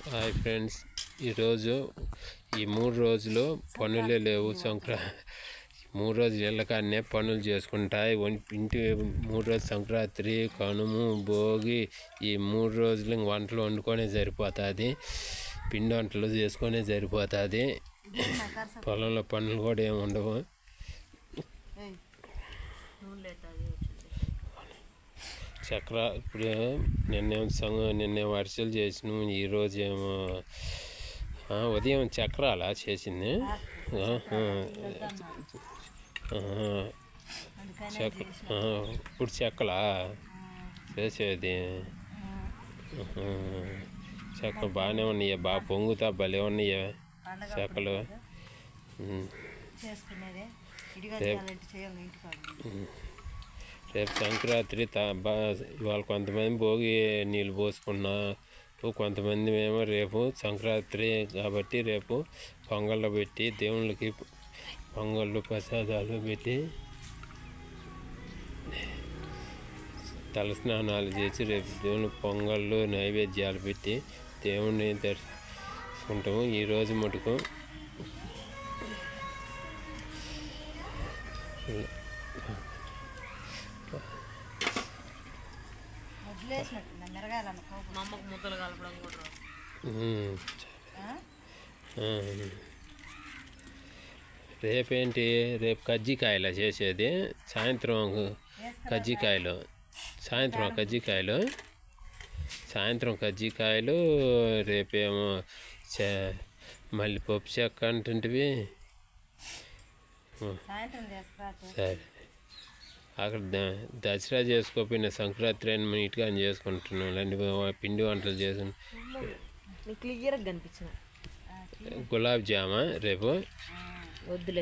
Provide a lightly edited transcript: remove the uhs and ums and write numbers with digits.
Hi friends, ఈరోజు ఈ 3 రోజులు పనులే లేవు. సంక్రాంతి 3 రోజులు ఇళ్ళకాడనే పనులు చేసుకుంటాయి. ఇంటి 3 రోజులు సంక్రాంతి, కనుము, భోగి, ఈ 3 రోజులు వంటలు వండుకొనే సరిపోతుంది. పిండి వంటలు చేసుకొనే సరిపోతుంది. పొలంలో పనులు కూడా ఏమి ఉండవు. చక్ర ఇప్పుడు నిన్నే వర్షాలు చేసినాం. ఈరోజు ఏమో ఉదయం చక్రాలా చేసింది. ఇప్పుడు చెక్కలా చేసేది. చెక్క బాగానే ఉన్నాయి, బాగా పొంగుతా భలే ఉన్నాయి చెక్కలు. రేపు సంక్రాంతి ఇవాళ కొంతమంది భోగి నీళ్ళు పోసుకున్నా, కొంతమంది ఏమో రేపు సంక్రాంతి కాబట్టి రేపు పొంగళ్ళు పెట్టి దేవుళ్ళకి పొంగళ్ళు ప్రసాదాలు పెట్టి తలస్నానాలు చేసి రేపు దేవుని పొంగళ్ళు నైవేద్యాలు పెట్టి దేవుణ్ణి దర్శించుకుంటాము. ఈరోజు మటుకు రేపేంటి, రేపు కజ్జికాయలు చేసేది. సాయంత్రం కజ్జికాయలు రేపేమో మళ్ళీ పప్పు చెక్క అంటుంటివి. సరే, అక్కడ దసరా చేసుకోపోయిన సంక్రాంతి అని నీట్గా చేసుకుంటున్నాం. ఇలాంటి పిండి వంటలు చేసుకుని గులాబ్ జామా రేపు.